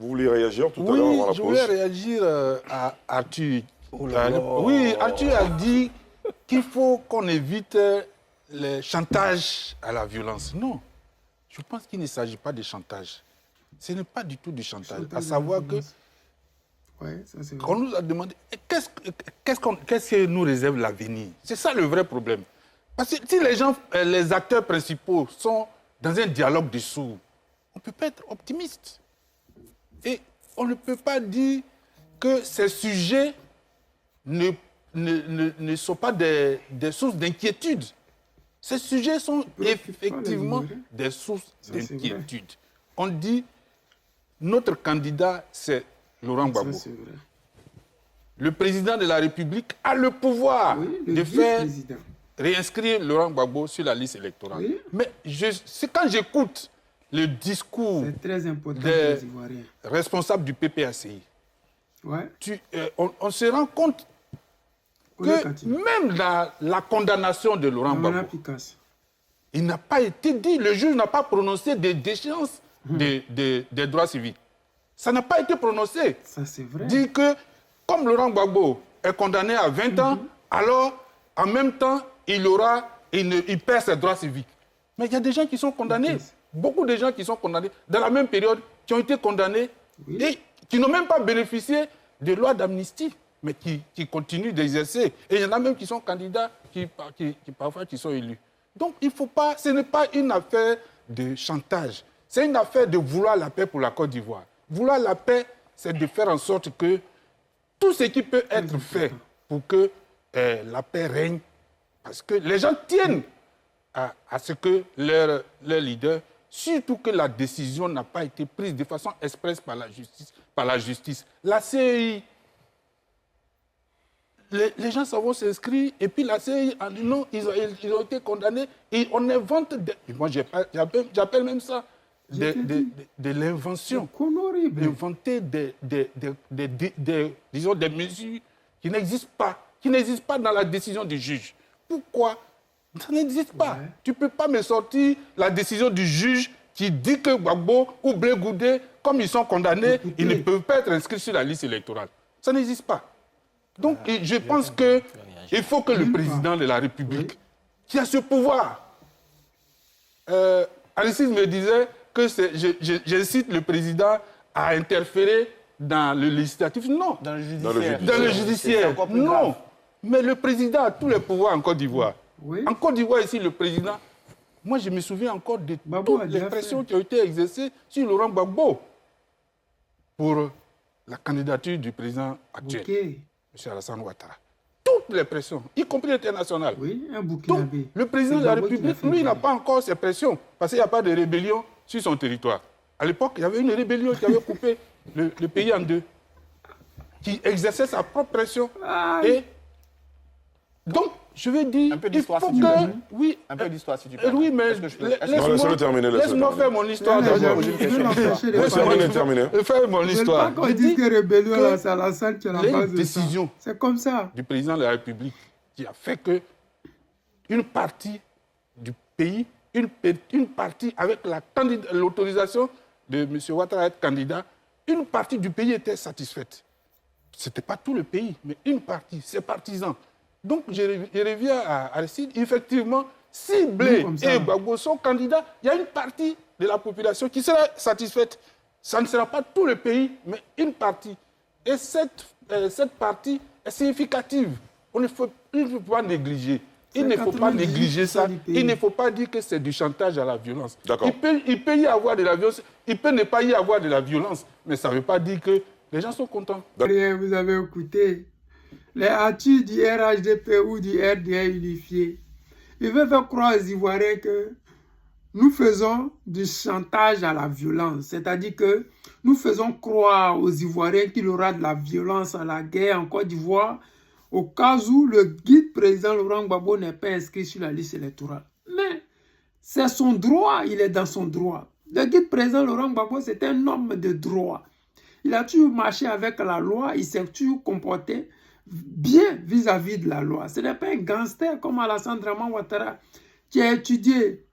Vous voulez réagir tout à Oui, l'heure avant la je pause? voulais réagir à Arthur. Oh là là. Oui, Arthur a dit qu'il faut qu'on évite le chantage à la violence. Non, je pense qu'il ne s'agit pas de chantage. Ce n'est pas du tout du chantage. À savoir que Ouais, ça c'est on vrai. nous a demandé qu'est-ce que nous réserve l'avenir. C'est ça le vrai problème. Parce que si les acteurs principaux sont dans un dialogue de sourds, on ne peut pas être optimiste. Et on ne peut pas dire que ces sujets ne sont pas des sources d'inquiétude. Ces sujets sont effectivement des sources d'inquiétude. On dit, notre candidat, c'est Laurent Gbagbo. Ça c'est vrai. Le président de la République a le pouvoir de faire réinscrire Laurent Gbagbo sur la liste électorale. Oui. Mais c'est quand j'écoute le discours C'est très important des pour les Ivoiriens. responsables du PPACI, Ouais. on se rend compte que même dans la condamnation de Laurent Gbagbo, il n'a pas été dit, le juge n'a pas prononcé des déchéances des droits civiques. Ça n'a pas été prononcé. Ça, c'est vrai. Dit que, comme Laurent Gbagbo est condamné à 20 ans, alors, en même temps, il perd ses droits civiques. Mais il y a des gens qui sont condamnés. Beaucoup de gens qui sont condamnés, dans la même période, qui ont été condamnés et qui n'ont même pas bénéficié de loi d'amnistie, mais qui continuent d'exercer. Et il y en a même qui sont candidats, qui parfois qui sont élus. Donc, il faut pas, ce n'est pas une affaire de chantage. C'est une affaire de vouloir la paix pour la Côte d'Ivoire. Vouloir la paix, c'est de faire en sorte que tout ce qui peut être fait pour que la paix règne, parce que les gens tiennent à ce que leur leader, surtout que la décision n'a pas été prise de façon expresse par la justice. La CEI, les gens s'en vont s'inscrire, et puis la CEI a dit non, ils ont été condamnés, et on invente, moi j'appelle même ça de l'invention. Inventer disons, des mesures qui n'existent pas dans la décision du juge. Pourquoi? Ça n'existe pas. Ouais. Tu ne peux pas me sortir la décision du juge qui dit que Gbagbo ou Blé Goudé, comme ils sont condamnés, ils ne peuvent pas être inscrits sur la liste électorale. Ça n'existe pas. Donc, je pense qu'il faut que le président de la République, qui a ce pouvoir, Aristide me disait que j'incite le président à interférer dans le législatif. Non. Dans le judiciaire. Dans le judiciaire. Non. Mais le président a tous les pouvoirs en Côte d'Ivoire. Oui. En Côte d'Ivoire, ici, le président, moi, je me souviens encore de toutes les pressions qui ont été exercées sur Laurent Gbagbo pour la candidature du président actuel, M. Alassane Ouattara. Toutes les pressions, y compris internationales. Oui, un Burkinabé. Donc, le président de la République, lui, il n'a pas encore ces pressions, parce qu'il n'y a pas de rébellion sur son territoire. À l'époque, il y avait une rébellion qui avait coupé le pays en deux, qui exerçait sa propre pression. Et donc, je veux dire, un peu d'histoire, si tu veux. Oui, un peu d'histoire, si tu peux. Oui, mais laisse-le terminer. Laisse-moi faire mon histoire d'abord. Laisse-le terminer. Faire mon histoire. Je ne veux pas qu'on dise que rébellion, c'est Alassane qui est la base de ça. C'est comme ça. Du président de la République qui a fait que une partie du pays, une partie avec l'autorisation de M. Ouattara à être candidat, une partie du pays était satisfaite. Ce n'était pas tout le pays, mais une partie, ses partisans. Donc, je reviens à Aristide. Effectivement, si Blé et Gbagbo sont candidats, il y a une partie de la population qui sera satisfaite. Ça ne sera pas tout le pays, mais une partie. Et cette partie est significative. Il ne faut pas négliger. Il ne faut pas négliger ça. Il ne faut pas dire que c'est du chantage à la violence. Il peut y avoir de la violence, il peut ne pas y avoir de la violence, mais ça ne veut pas dire que les gens sont contents. Vous avez écouté les Arthur du RHDP ou du RDA unifié. Ils veulent faire croire aux Ivoiriens que nous faisons du chantage à la violence. C'est-à-dire que nous faisons croire aux Ivoiriens qu'il y aura de la violence à la guerre en Côte d'Ivoire au cas où le guide président Laurent Gbagbo n'est pas inscrit sur la liste électorale. Mais c'est son droit, il est dans son droit. Le guide président Laurent Gbagbo, c'est un homme de droit. Il a toujours marché avec la loi, il s'est toujours comporté bien vis-à-vis de la loi. Ce n'est pas un gangster comme Alassane Ouattara qui a étudié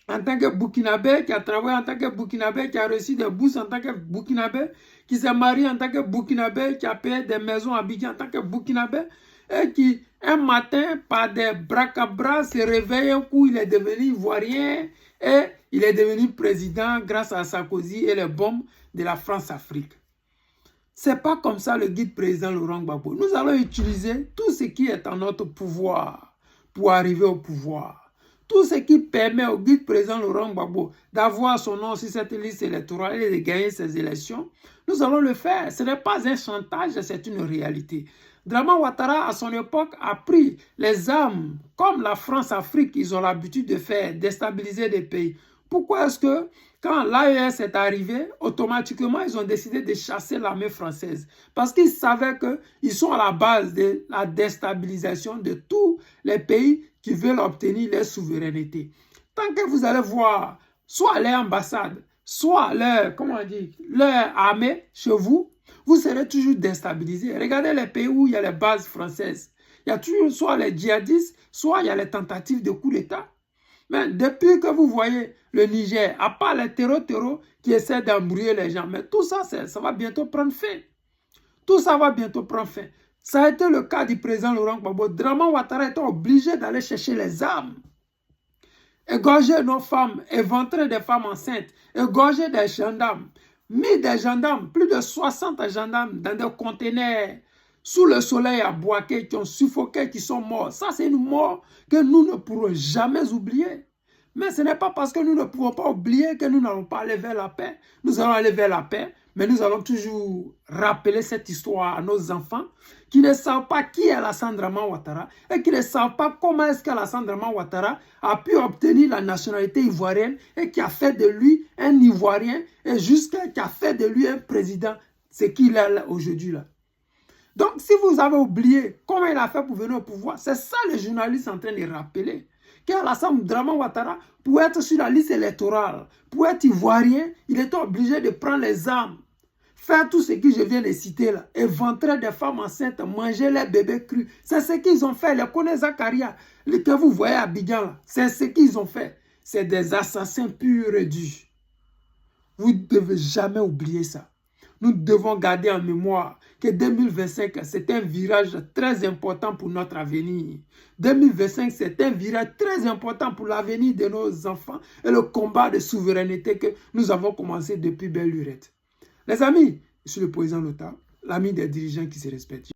en tant que Burkinabé, qui a travaillé en tant que Burkinabé, qui a reçu des bourses en tant que Burkinabé, qui s'est marié en tant que Burkinabé, qui a payé des maisons à Abidjan en tant que Burkinabé, et qui, un matin, par des bras-à-bras, se réveille un coup, il est devenu ivoirien, et il est devenu président grâce à Sarkozy et les bombes de la France-Afrique. C'est pas comme ça le guide président Laurent Gbagbo. Nous allons utiliser tout ce qui est en notre pouvoir pour arriver au pouvoir. Tout ce qui permet au guide président Laurent Gbagbo d'avoir son nom sur cette liste électorale et de gagner ces élections, nous allons le faire. Ce n'est pas un chantage, c'est une réalité. Dramane Ouattara, à son époque, a pris les armes, comme la France-Afrique, ils ont l'habitude de faire, déstabiliser des pays. Pourquoi est-ce que, quand l'AES est arrivé, automatiquement, ils ont décidé de chasser l'armée française? Parce qu'ils savaient qu'ils sont à la base de la déstabilisation de tous les pays qui veulent obtenir leur souveraineté. Tant que vous allez voir soit leur ambassade, soit leur, leur armée chez vous, vous serez toujours déstabilisé. Regardez les pays où il y a les bases françaises. Il y a toujours soit les djihadistes, soit il y a les tentatives de coup d'État. Mais depuis que vous voyez le Niger, à part les terreaux qui essaient d'embrouiller les gens, mais tout ça, ça va bientôt prendre fin. Tout ça va bientôt prendre fin. Ça a été le cas du président Laurent Gbagbo. Dramane Ouattara était obligé d'aller chercher les armes. Égorger nos femmes, éventrer des femmes enceintes, égorger des gendarmes, mis des gendarmes, plus de 60 gendarmes dans des conteneurs sous le soleil à Bouaké, qui ont suffoqué, qui sont morts. Ça, c'est une mort que nous ne pourrons jamais oublier. Mais ce n'est pas parce que nous ne pouvons pas oublier que nous n'allons pas aller vers la paix. Nous allons aller vers la paix, mais nous allons toujours rappeler cette histoire à nos enfants qui ne savent pas qui est Alassane Dramane Ouattara et qui ne savent pas comment est-ce qu'Alassane Dramane Ouattara a pu obtenir la nationalité ivoirienne et qui a fait de lui un Ivoirien et jusqu'à qui a fait de lui un président, ce qu'il est aujourd'hui là. Donc, si vous avez oublié comment il a fait pour venir au pouvoir, c'est ça les journalistes sont en train de rappeler. Qu'Alassane Dramane Ouattara, pour être sur la liste électorale, pour être ivoirien, il était obligé de prendre les armes, faire tout ce que je viens de citer là, éventrer des femmes enceintes, manger les bébés crus. C'est ce qu'ils ont fait. Les Kone Zakaria, que vous voyez à Abidjan là, c'est ce qu'ils ont fait. C'est des assassins purs et durs. Vous ne devez jamais oublier ça. Nous devons garder en mémoire que 2025, c'est un virage très important pour notre avenir. 2025, c'est un virage très important pour l'avenir de nos enfants et le combat de souveraineté que nous avons commencé depuis belle lurette. Les amis, je suis le président Lota, l'ami des dirigeants qui se respectent.